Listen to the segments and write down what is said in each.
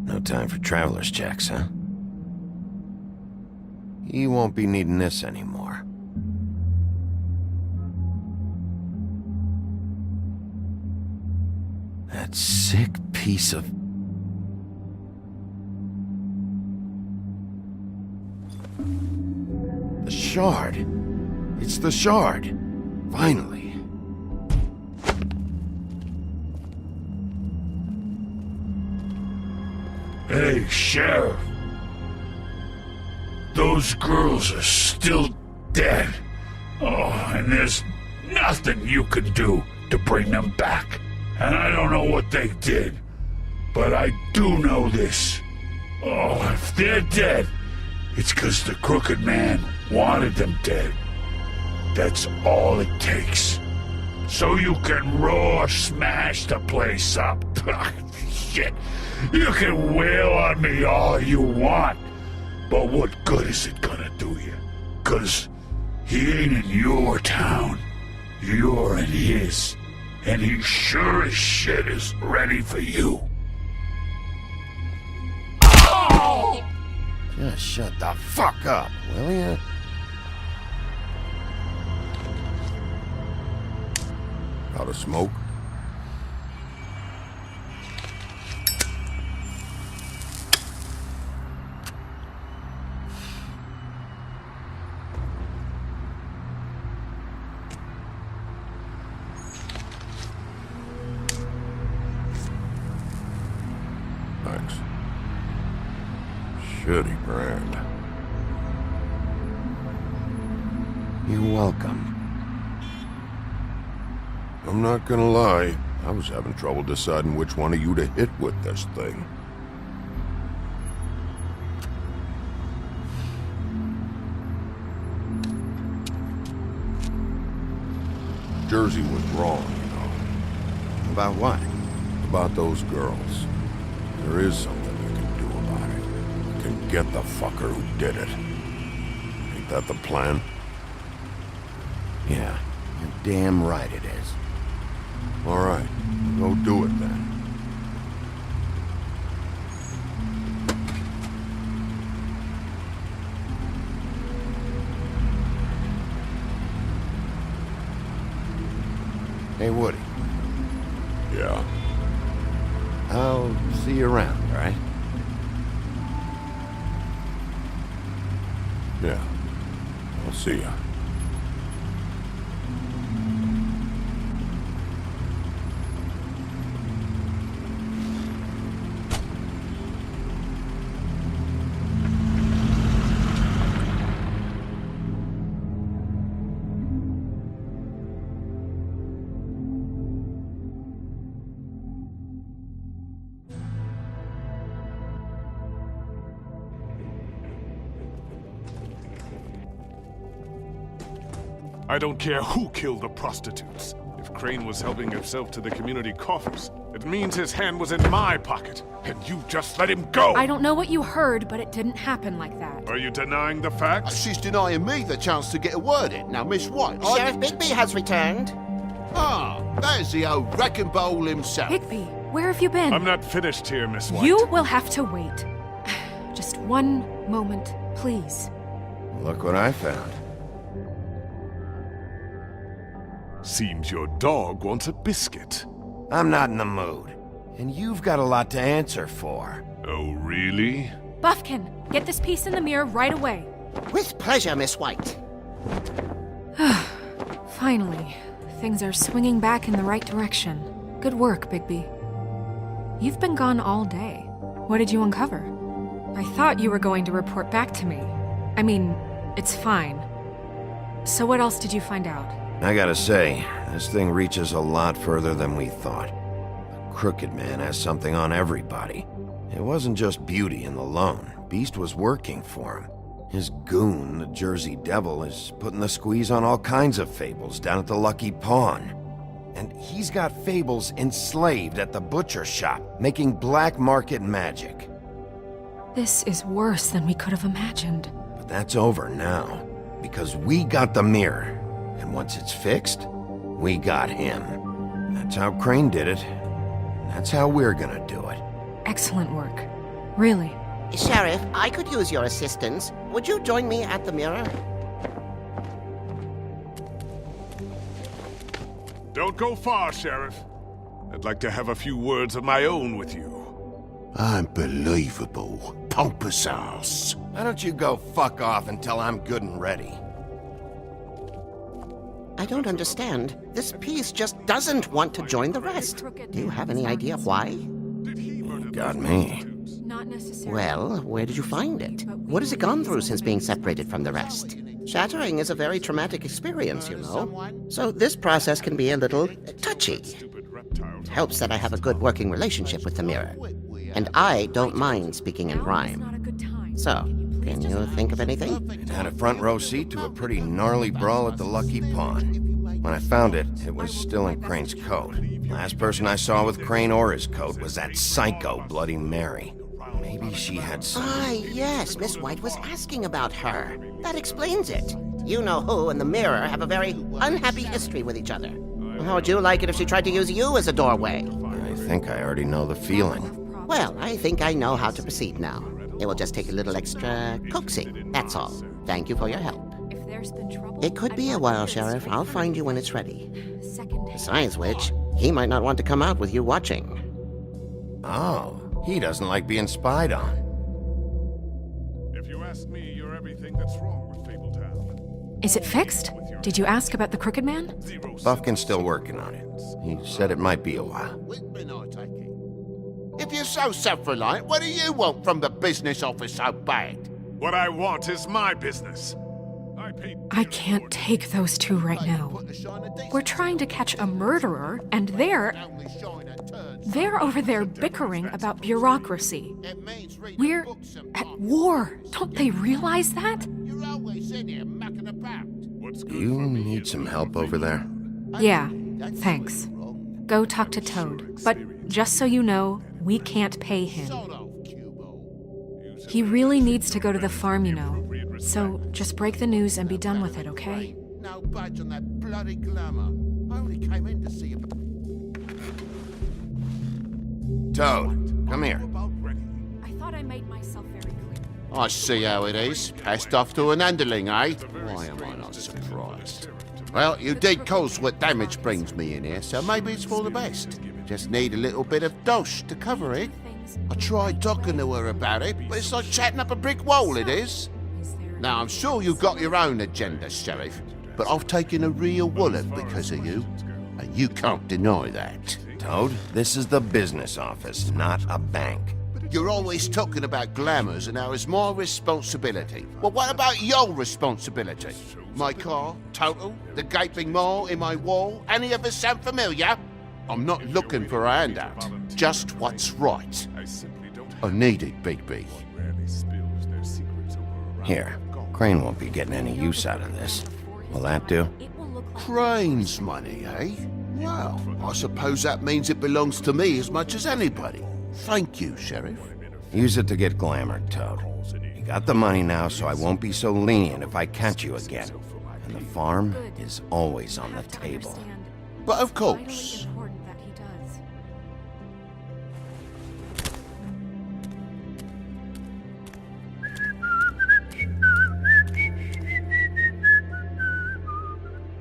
No time for traveler's checks, huh? You won't be needing this anymore. That sick piece of... The shard. It's the shard. Finally. Hey, Sheriff. Those girls are still dead. Oh, and there's nothing you can do to bring them back. And I don't know what they did, but I do know this. Oh, if they're dead, it's 'cause the Crooked Man wanted them dead. That's all it takes. So you can raw smash the place up. Shit. You can wail on me all you want, but what good is it gonna do you? 'Cause he ain't in your town. You're in his. And he sure as shit is ready for you. Oh! Just shut the fuck up, will ya? Out of smoke? Thanks. Shitty brand. You're welcome. I'm not gonna lie, I was having trouble deciding which one of you to hit with this thing. Jersey was wrong, you know. About what? About those girls. There is something you can do about it. You can get the fucker who did it. Ain't that the plan? Yeah, you're damn right it is. All right, go do it then. Hey, Woody. Yeah? I'll see you around, all right? Yeah, I'll see ya. I don't care who killed the prostitutes. If Crane was helping himself to the community coffers, it means his hand was in my pocket, and you just let him go! I don't know what you heard, but it didn't happen like that. Are you denying the facts? She's denying me the chance to get a word in. Now, Miss White, Sheriff Bigby has returned. Ah, there's the old wrecking bowl himself. Higby, where have you been? I'm not finished here, Miss White. You will have to wait. Just one moment, please. Look what I found. Seems your dog wants a biscuit. I'm not in the mood. And you've got a lot to answer for. Oh, really? Buffkin, get this piece in the mirror right away. With pleasure, Miss White. Finally, things are swinging back in the right direction. Good work, Bigby. You've been gone all day. What did you uncover? I thought you were going to report back to me. I mean, it's fine. So what else did you find out? I gotta say, this thing reaches a lot further than we thought. The Crooked Man has something on everybody. It wasn't just Beauty and the Lone. Beast was working for him. His goon, the Jersey Devil, is putting the squeeze on all kinds of fables down at the Lucky Pawn. And he's got fables enslaved at the butcher shop, making black market magic. This is worse than we could have imagined. But that's over now, because we got the mirror. And once it's fixed, we got him. That's how Crane did it. And that's how we're gonna do it. Excellent work. Really? Sheriff, I could use your assistance. Would you join me at the mirror? Don't go far, Sheriff. I'd like to have a few words of my own with you. Unbelievable. Pompous ass. Why don't you go fuck off until I'm good and ready? I don't understand. This piece just doesn't want to join the rest. Do you have any idea why? You got me. Not necessarily. Well, where did you find it? What has it gone through since being separated from the rest? Shattering is a very traumatic experience, you know. So this process can be a little touchy. It helps that I have a good working relationship with the mirror. And I don't mind speaking in Now is rhyme. not a good time. So, can you think of anything? It had a front row seat to a pretty gnarly brawl at the Lucky Pawn. When I found it, it was still in Crane's coat. Last person I saw with Crane or his coat was that psycho Bloody Mary. Maybe she had some... Ah, yes, Miss White was asking about her. That explains it. You know who and the mirror have a very unhappy history with each other. How would you like it if she tried to use you as a doorway? I think I already know the feeling. Well, I think I know how to proceed now. It will just take a little extra coaxing, that's all. Thank you for your help. If there's been trouble, It could be a while, Sheriff. I'll find you when it's ready. Second. Besides which, he might not want to come out with you watching. Oh, he doesn't like being spied on. If you ask me, you're everything that's wrong with Fabletown. Is it fixed? Did you ask about the Crooked Man? Buffkin's still working on it. He said it might be a while. Whitman, I take it. If you're so self-reliant, what do you want from the business office so bad? What I want is my business. I can't take those two right now. We're trying to catch a murderer, and they're over there bickering about bureaucracy. We're at war. Don't they realize that? You're always in here mucking about. You need some help over there? Yeah, thanks. Go talk to Toad. But just so you know, we can't pay him. Sort of, Cubo. He really needs to go to the farm, you know. So just break the news and be done with it, okay? No budge on that bloody glamour. I only came in to see you. Toad, come here. I thought I made myself very clear. I see how it is. Passed off to an underling, eh? Why am I not surprised? Well, you did cause what damage brings me in here, so maybe it's for the best. Just need a little bit of dosh to cover it. I tried talking to her about it, but it's like chatting up a brick wall, it is. Now, I'm sure you've got your own agenda, Sheriff, but I've taken a real wallop because of you, and you can't deny that. Toad, this is the business office, not a bank. You're always talking about glamours and how it's my responsibility. Well, what about your responsibility? My car, total, the gaping maw in my wall, any of us sound familiar? I'm not looking for a handout, just what's right. I need it, Bigby. Here, Crane won't be getting any use out of this. Will that do? Crane's money, eh? Well, I suppose that means it belongs to me as much as anybody. Thank you, Sheriff. Use it to get glamored, Toad. You got the money now, so I won't be so lenient if I catch you again. And the farm is always on the table. But of Vitally course. important that he does.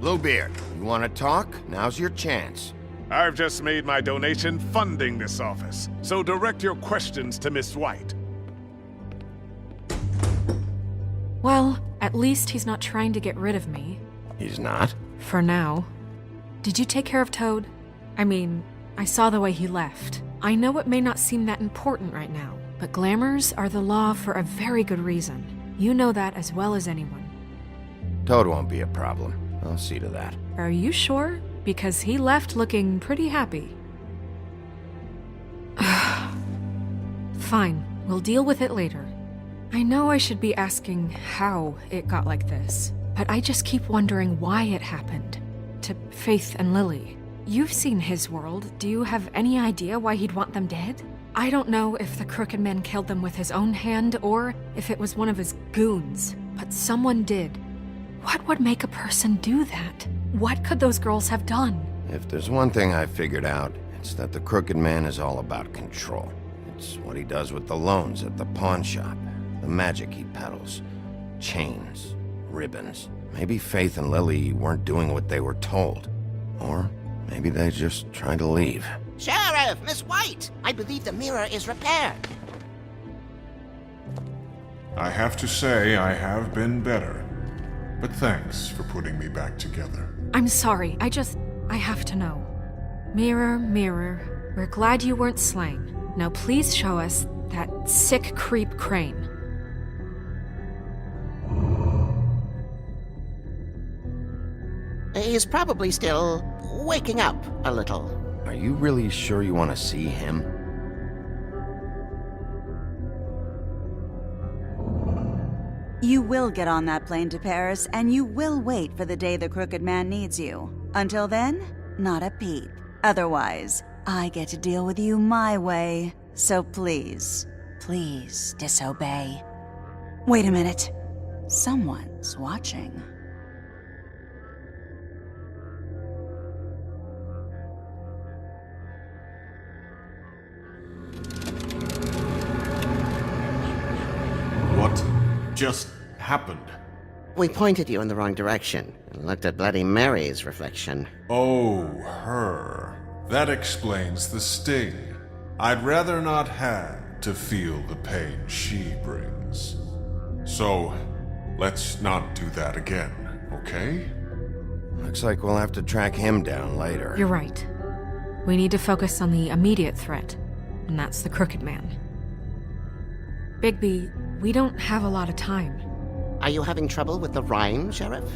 Bluebeard, you want to talk? Now's your chance. I've just made my donation funding this office, so direct your questions to Miss White. Well, at least he's not trying to get rid of me. He's not? For now. Did you take care of Toad? I mean, I saw the way he left. I know it may not seem that important right now, but glamours are the law for a very good reason. You know that as well as anyone. Toad won't be a problem. I'll see to that. Are you sure? Because he left looking pretty happy. Fine, we'll deal with it later. I know I should be asking how it got like this, but I just keep wondering why it happened. To Faith and Lily. You've seen his world. Do you have any idea why he'd want them dead? I don't know if the Crooked Man killed them with his own hand or if it was one of his goons, but someone did. What would make a person do that? What could those girls have done? If there's one thing I figured out, it's that the Crooked Man is all about control. It's what he does with the loans at the pawn shop. The magic he peddles. Chains. Ribbons. Maybe Faith and Lily weren't doing what they were told. Or maybe they just tried to leave. Sheriff, Miss White! I believe the mirror is repaired. I have to say I have been better. But thanks for putting me back together. I'm sorry, I have to know. Mirror, mirror, we're glad you weren't slain. Now please show us that sick creep Crane. He's probably still waking up a little. Are you really sure you want to see him? You will get on that plane to Paris, and you will wait for the day the Crooked Man needs you. Until then, not a peep. Otherwise, I get to deal with you my way. So please, please disobey. Wait a minute. Someone's watching. What just happened? We pointed you in the wrong direction and looked at Bloody Mary's reflection. Oh, her. That explains the sting. I'd rather not have to feel the pain she brings. So, let's not do that again, okay? Looks like we'll have to track him down later. You're right. We need to focus on the immediate threat, and that's the Crooked Man. Bigby, we don't have a lot of time. Are you having trouble with the rhyme, Sheriff?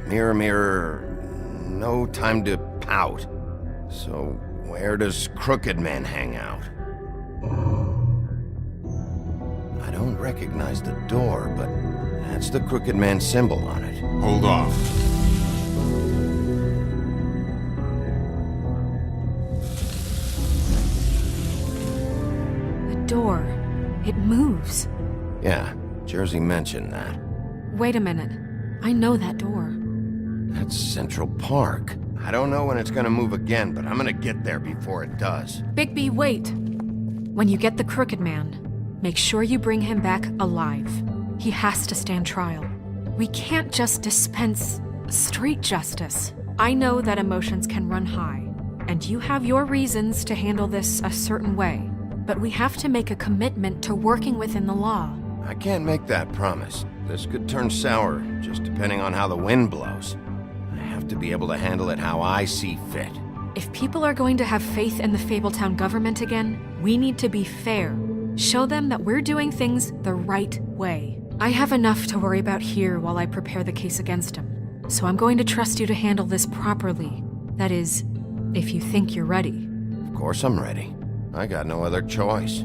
Mirror, mirror, no time to pout. So, where does Crooked Man hang out? I don't recognize the door, but that's the Crooked Man symbol on it. Hold on. The door. It moves. Yeah, Jersey mentioned that. Wait a minute. I know that door. That's Central Park. I don't know when it's gonna move again, but I'm gonna get there before it does. Bigby, wait! When you get the Crooked Man, make sure you bring him back alive. He has to stand trial. We can't just dispense street justice. I know that emotions can run high, and you have your reasons to handle this a certain way, but we have to make a commitment to working within the law. I can't make that promise. This could turn sour, just depending on how the wind blows. I have to be able to handle it how I see fit. If people are going to have faith in the Fabletown government again, we need to be fair. Show them that we're doing things the right way. I have enough to worry about here while I prepare the case against him. So I'm going to trust you to handle this properly. That is, if you think you're ready. Of course I'm ready. I got no other choice.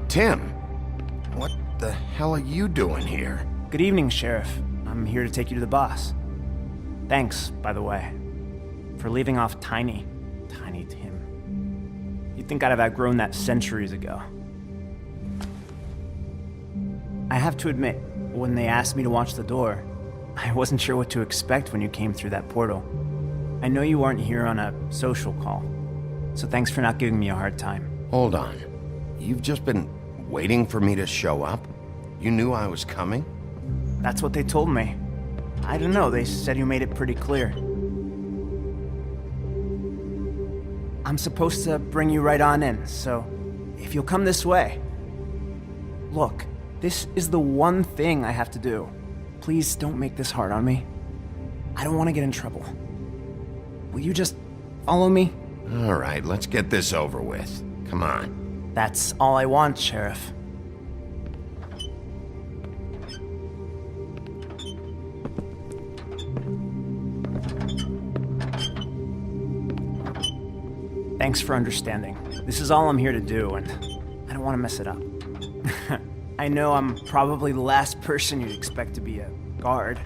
Tim, what the hell are you doing here? Good evening, Sheriff. I'm here to take you to the boss. Thanks, by the way, for leaving off Tiny Tim. You'd think I'd have outgrown that centuries ago. I have to admit, when they asked me to watch the door, I wasn't sure what to expect when you came through that portal. I know you aren't here on a social call, so thanks for not giving me a hard time. Hold on. You've just been waiting for me to show up? You knew I was coming? That's what they told me. I don't know, they said you made it pretty clear. I'm supposed to bring you right on in, so if you'll come this way. Look, this is the one thing I have to do. Please don't make this hard on me. I don't want to get in trouble. Will you just follow me? All right, let's get this over with. Come on. That's all I want, Sheriff. Thanks for understanding. This is all I'm here to do, and I don't want to mess it up. I know I'm probably the last person you'd expect to be a guard,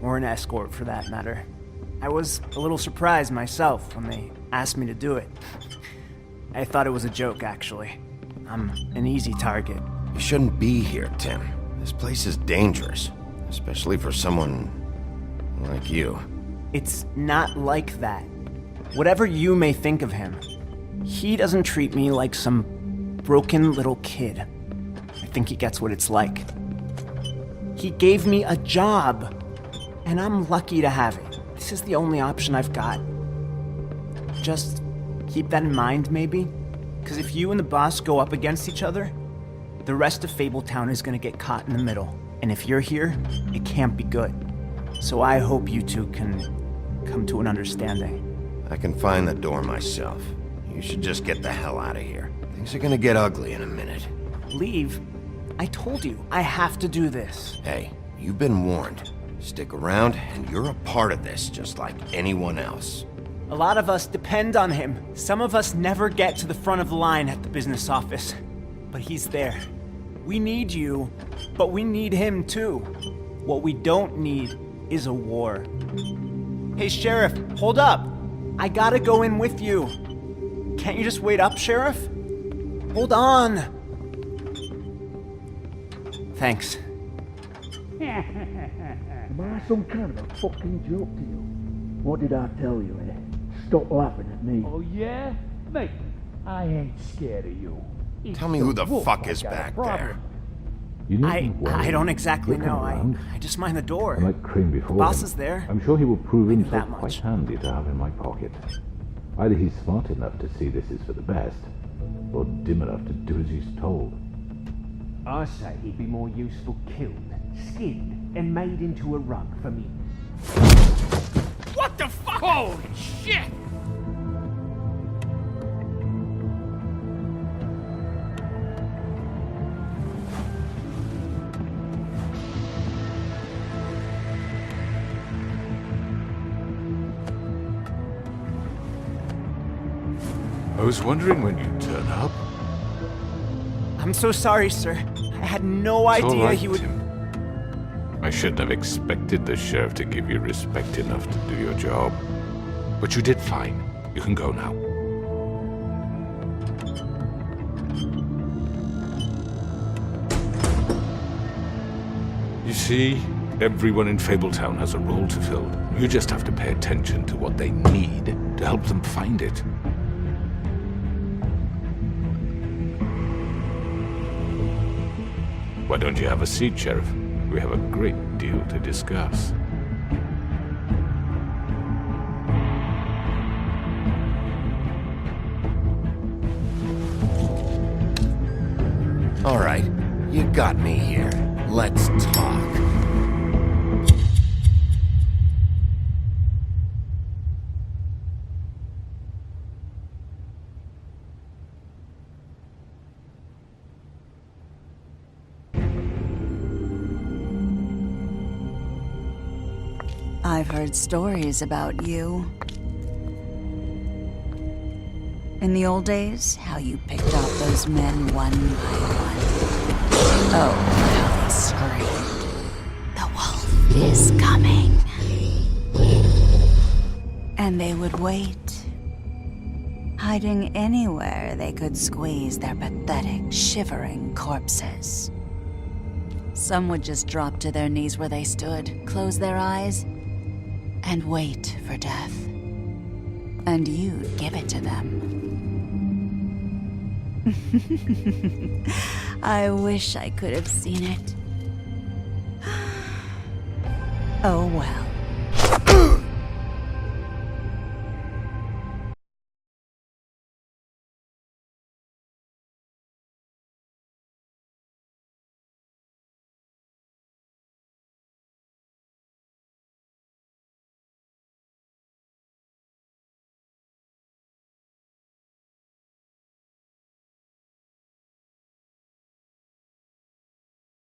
or an escort for that matter. I was a little surprised myself when they asked me to do it. I thought it was a joke, actually. I'm an easy target. You shouldn't be here, Tim. This place is dangerous, especially for someone like you. It's not like that. Whatever you may think of him, he doesn't treat me like some broken little kid. I think he gets what it's like. He gave me a job, and I'm lucky to have it. This is the only option I've got. Just keep that in mind, maybe? Because if you and the boss go up against each other, the rest of Fabletown is gonna get caught in the middle. And if you're here, it can't be good. So I hope you two can come to an understanding. I can find the door myself. You should just get the hell out of here. Things are gonna get ugly in a minute. Leave? I told you, I have to do this. Hey, you've been warned. Stick around, and you're a part of this, just like anyone else. A lot of us depend on him. Some of us never get to the front of the line at the business office. But he's there. We need you, but we need him too. What we don't need is a war. Hey, Sheriff, hold up. I gotta go in with you. Can't you just wait up, Sheriff? Hold on. Thanks. Am I some kind of a fucking joke to you? What did I tell you, eh? Stop laughing at me. Oh, yeah? Mate, I ain't scared of you. Tell me who the fuck is back there. I don't exactly know. I just mind the door. Like Crane before The boss him. is there. I'm sure he will prove Maybe himself that quite much. handy to have in my pocket. Either he's smart enough to see this is for the best, or dim enough to do as he's told. I say he'd be more useful killed, skinned, and made into a rug for me. What the fuck? Holy shit! I was wondering when you'd turn up. I'm so sorry, sir. I had no It's all idea right, he would. Tim. I shouldn't have expected the sheriff to give you respect enough to do your job. But you did fine. You can go now. You see, everyone in Fabletown has a role to fill. You just have to pay attention to what they need to help them find it. Why don't you have a seat, Sheriff? We have a great deal to discuss. All right, you got me here. Let's talk. I've heard stories about you. In the old days, how you picked off those men one by one. Oh, how they screamed. The wolf is coming. And they would wait, hiding anywhere they could squeeze their pathetic, shivering corpses. Some would just drop to their knees where they stood, close their eyes, and wait for death. And you'd give it to them. I wish I could have seen it. Oh well.